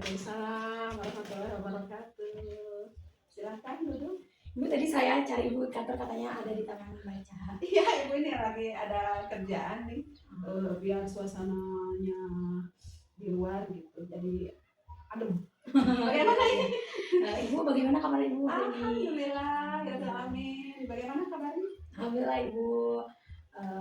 Waalaikumsalam warahmatullahi wabarakatuh. Silakan duduk. Ibu, tadi saya cari ibu kantor, katanya ada di taman baca. Iya, ibu ini lagi ada kerjaan nih, biar suasananya di luar gitu. Jadi, aduh, bagaimana ini? Ibu, bagaimana kabar ibu hari ini? Alhamdulillah, ya amin. Bagaimana kabarnya? Alhamdulillah ibu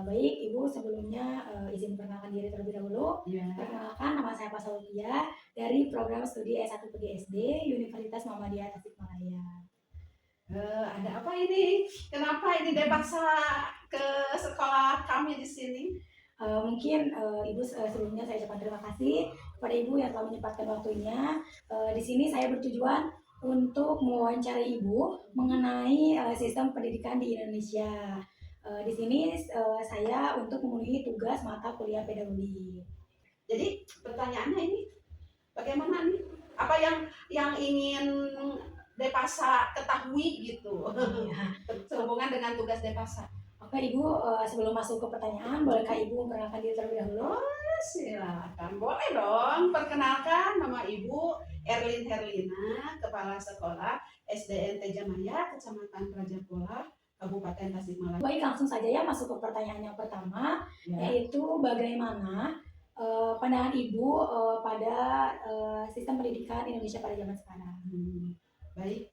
baik. Ibu sebelumnya izin perkenalkan diri terlebih dahulu. Ya. Perkenalkan, nama saya Pasalovia dari program studi S1 PGSD Universitas Muhammadiyah Tasikmalaya. Ada apa ini? Kenapa ini dipaksa ke sekolah kami di sini? Mungkin ibu sebelumnya saya ucapkan terima kasih kepada ibu yang telah menyempatkan waktunya. Di sini saya bertujuan untuk mewawancarai ibu mengenai sistem pendidikan di Indonesia. Di sini saya untuk memenuhi tugas mata kuliah pedagogi. Jadi pertanyaannya ini bagaimana nih? Apa yang ingin Depasa ketahui gitu sehubungan dengan tugas Depasa? Oke ibu, sebelum masuk ke pertanyaan, bolehkah ibu memperkenalkan diri terlebih dahulu? Silakan, boleh dong. Perkenalkan, nama ibu Erlin Herlina, Kepala Sekolah SDN Tejamaya, Kecamatan Prajapola, Kabupaten Tasikmalaya. Baik, langsung saja ya masuk ke pertanyaan yang pertama, yaitu bagaimana pandangan ibu pada sistem pendidikan Indonesia pada zaman sekarang. Baik,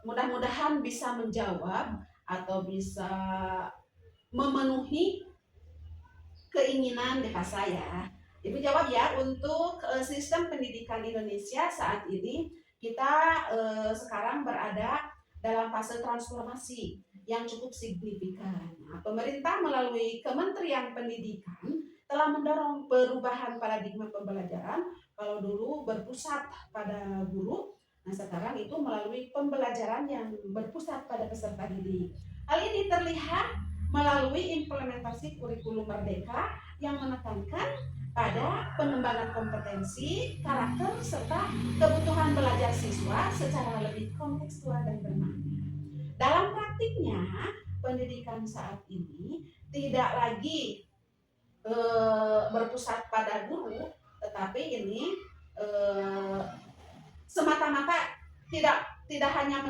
mudah-mudahan bisa menjawab atau bisa memenuhi keinginan Depasa ya. Ibu jawab ya, untuk sistem pendidikan Indonesia saat ini kita sekarang berada dalam fase transformasi yang cukup signifikan. Nah, pemerintah melalui Kementerian Pendidikan telah mendorong perubahan paradigma pembelajaran. Kalau dulu berpusat pada guru, nah sekarang itu melalui pembelajaran yang berpusat pada peserta didik. Hal ini terlihat melalui implementasi kurikulum merdeka yang menekankan pada pengembangan kompetensi, karakter, serta kebutuhan belajar siswa secara lebih kontekstual dan bermakna. Dalam praktiknya, pendidikan saat ini tidak lagi berpusat pada guru, tetapi ini semata-mata tidak hanya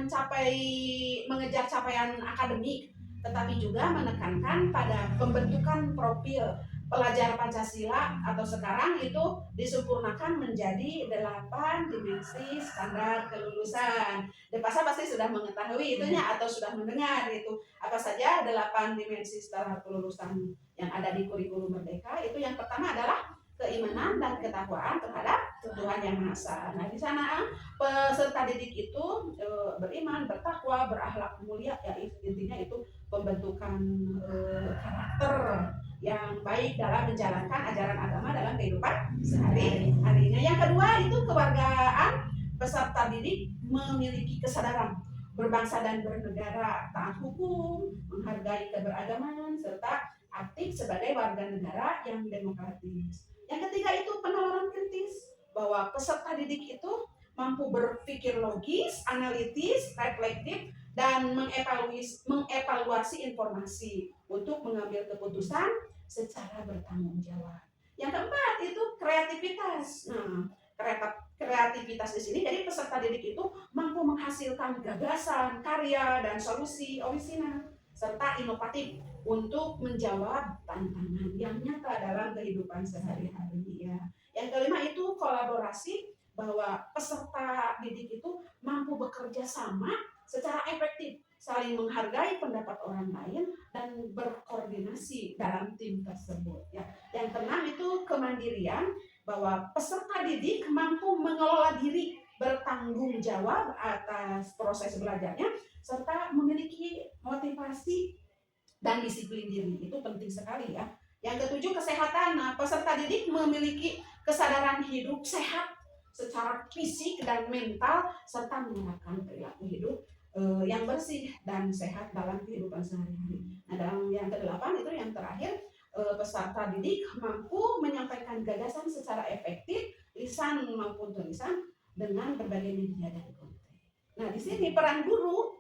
mengejar capaian akademik, tetapi juga menekankan pada pembentukan profil pelajar Pancasila, atau sekarang itu disempurnakan menjadi 8 dimensi standar kelulusan. Depasa pasti sudah mengetahui itunya atau sudah mendengar itu. Apa saja 8 dimensi standar kelulusan yang ada di kurikulum merdeka. Itu yang pertama adalah keimanan dan ketakwaan terhadap Tuhan Yang Maha Esa. Nah, di sana peserta didik itu beriman, bertakwa, berakhlak mulia, ya intinya itu pembentukan karakter yang baik dalam menjalankan ajaran agama dalam kehidupan sehari-harinya. Yang kedua itu kewargaan. Peserta didik memiliki kesadaran berbangsa dan bernegara, taat hukum, menghargai keberagaman, serta aktif sebagai warga negara yang demokratis. Yang ketiga itu penalaran kritis, bahwa peserta didik itu mampu berpikir logis, analitis, reflektif, dan mengevaluasi informasi untuk mengambil keputusan secara bertanggung jawab. Yang keempat itu kreativitas. Nah, kreativitas di sini, jadi peserta didik itu mampu menghasilkan gagasan, karya, dan solusi orisinal serta inovatif untuk menjawab tantangan yang nyata dalam kehidupan sehari-hari ya. Yang kelima itu kolaborasi, bahwa peserta didik itu mampu bekerja sama secara efektif, saling menghargai pendapat orang lain, dan berkoordinasi dalam tim tersebut ya. Yang keenam itu kemandirian, bahwa peserta didik mampu mengelola diri, bertanggung jawab atas proses belajarnya, serta memiliki motivasi dan disiplin diri. Itu penting sekali ya. Yang ketujuh kesehatan. Nah, peserta didik memiliki kesadaran hidup sehat secara fisik dan mental, serta menerapkan perilaku hidup yang bersih dan sehat dalam kehidupan sehari-hari. Nah, dalam yang kedelapan itu yang terakhir, peserta didik mampu menyampaikan gagasan secara efektif, lisan maupun tulisan, dengan berbagai media dan konten. Nah, di sini peran guru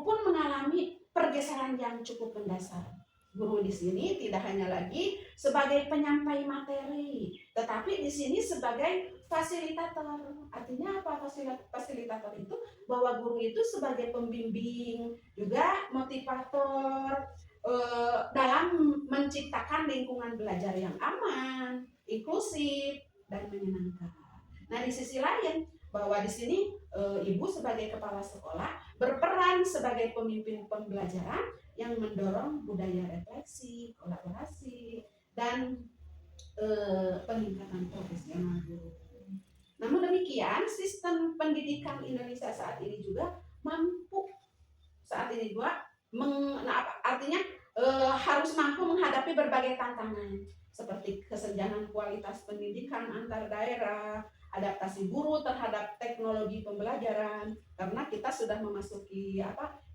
pun mengalami pergeseran yang cukup mendasar. Guru di sini tidak hanya lagi sebagai penyampai materi, tetapi di sini sebagai fasilitator. Artinya apa fasilitator itu? Bahwa guru itu sebagai pembimbing, juga motivator dalam menciptakan lingkungan belajar yang aman, inklusif, dan menyenangkan. Nah, di sisi lain bahwa di sini ibu sebagai kepala sekolah berperan sebagai pemimpin pembelajaran yang mendorong budaya refleksi, kolaborasi, dan peningkatan profesional guru. Namun demikian, sistem pendidikan Indonesia saat ini juga mampu saat ini juga artinya harus mampu menghadapi berbagai tantangan seperti kesenjangan kualitas pendidikan antar daerah, adaptasi guru terhadap teknologi pembelajaran karena kita sudah memasuki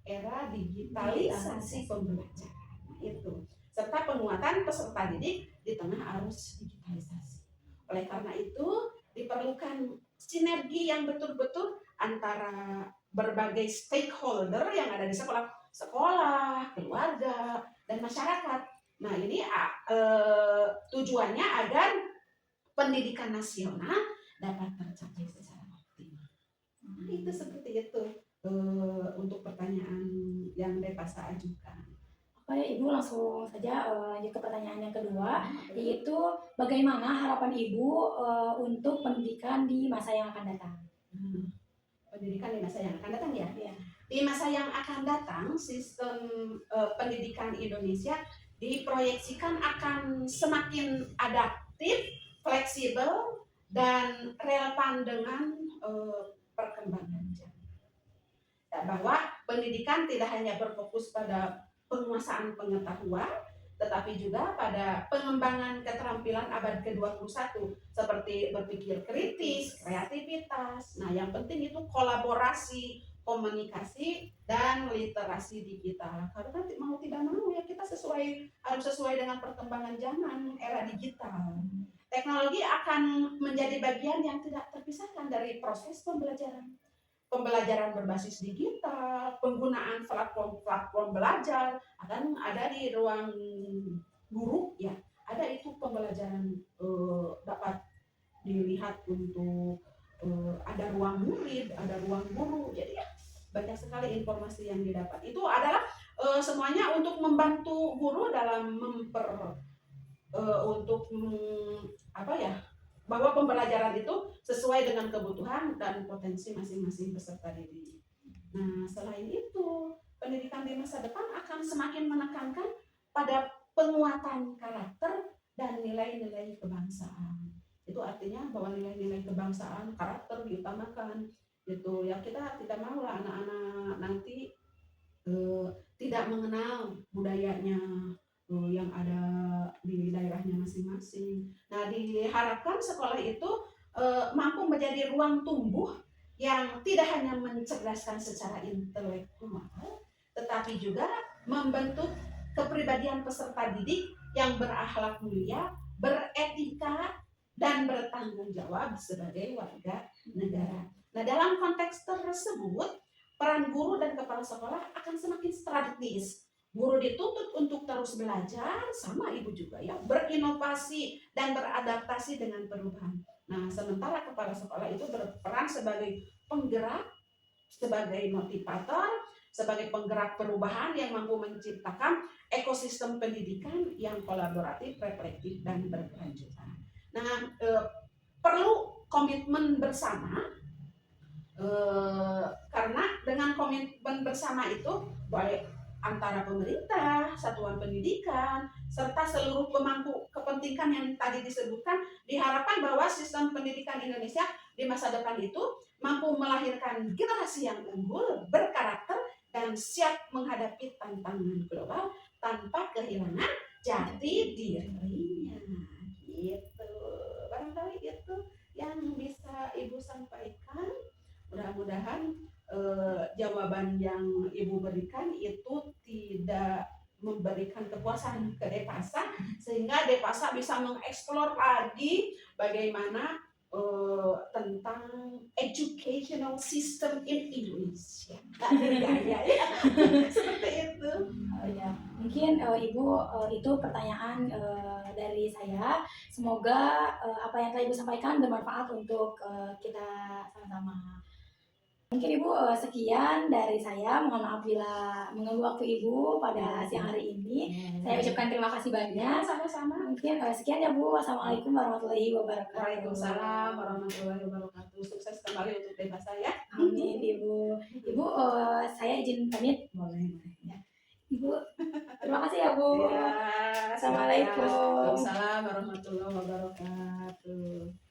era digitalisasi pembelajaran itu, serta penguatan peserta didik di tengah arus digitalisasi. Oleh karena itu diperlukan sinergi yang betul-betul antara berbagai stakeholder yang ada di sekolah, keluarga, dan masyarakat. Nah, ini tujuannya agar pendidikan nasional dapat tercapai secara optimal. Nah, itu seperti itu untuk pertanyaan yang Depasa ajukan. Oke, Ibu langsung saja lanjut ke pertanyaan yang kedua, yaitu bagaimana harapan Ibu untuk pendidikan di masa yang akan datang? Pendidikan di masa yang akan datang ya? Ya. Di masa yang akan datang, sistem pendidikan Indonesia diproyeksikan akan semakin adaptif, fleksibel, dan relevan dengan perkembangan zaman. Bahwa pendidikan tidak hanya berfokus pada penguasaan pengetahuan, tetapi juga pada pengembangan keterampilan abad ke-21 seperti berpikir kritis, kreativitas. Nah, yang penting itu kolaborasi, komunikasi, dan literasi digital. Karena mau tidak mau ya kita harus sesuai dengan perkembangan zaman era digital. Teknologi akan menjadi bagian yang tidak terpisahkan dari proses pembelajaran berbasis digital, penggunaan platform belajar akan ada di ruang guru ya, ada itu pembelajaran dapat dilihat untuk ada ruang murid, ada ruang guru, jadi ya banyak sekali informasi yang didapat. Itu adalah semuanya untuk membantu guru dalam bahwa pembelajaran itu sesuai dengan kebutuhan dan potensi masing-masing peserta didik. Nah, selain itu, pendidikan di masa depan akan semakin menekankan pada penguatan karakter dan nilai-nilai kebangsaan. Itu artinya bahwa nilai-nilai kebangsaan, karakter diutamakan. Gitu ya, kita tidak mau lah anak-anak nanti tidak mengenal budayanya yang ada di daerahnya masing-masing. Nah, diharapkan sekolah itu mampu menjadi ruang tumbuh yang tidak hanya mencerdaskan secara intelektual, tetapi juga membentuk kepribadian peserta didik yang berakhlak mulia, beretika, dan bertanggung jawab sebagai warga negara. Nah, dalam konteks tersebut, peran guru dan kepala sekolah akan semakin strategis. Guru dituntut untuk terus belajar, sama ibu juga ya, berinovasi dan beradaptasi dengan perubahan. Nah, sementara kepala sekolah itu berperan sebagai penggerak, sebagai motivator, sebagai penggerak perubahan yang mampu menciptakan ekosistem pendidikan yang kolaboratif, reflektif, dan berkelanjutan. Nah, perlu komitmen bersama, karena dengan komitmen bersama itu boleh antara pemerintah, satuan pendidikan, serta seluruh pemangku kepentingan yang tadi disebutkan, diharapkan bahwa sistem pendidikan Indonesia di masa depan itu mampu melahirkan generasi yang unggul, berkarakter, dan siap menghadapi tantangan global tanpa kehilangan jati dirinya. Gitu. Barangkali itu yang bisa Ibu sampaikan. Mudah-mudahan jawaban yang Ibu berikan itu tidak memberikan kepuasan ke Depasa, sehingga Depasa bisa mengeksplor lagi bagaimana tentang educational system in Indonesia. Gaya ya. Seperti itu. Ya, mungkin Ibu itu pertanyaan dari saya. Semoga apa yang telah Ibu sampaikan bermanfaat untuk kita sama-sama. Mungkin Ibu sekian dari saya. Mohon maaf bila mengganggu waktu Ibu pada siang hari ini. Saya ucapkan terima kasih Ya, banyak. sama-sama. Mungkin sekian ya Bu. Wassalamualaikum warahmatullahi wabarakatuh. Waalaikumsalam warahmatullahi wabarakatuh. Sukses kembali untuk Deva saya. Amin Ibu. Ibu saya izin pamit. Boleh. Ya. Ibu, terima kasih ya Bu. Ya, Assalamualaikum. Waalaikumsalam warahmatullahi wabarakatuh.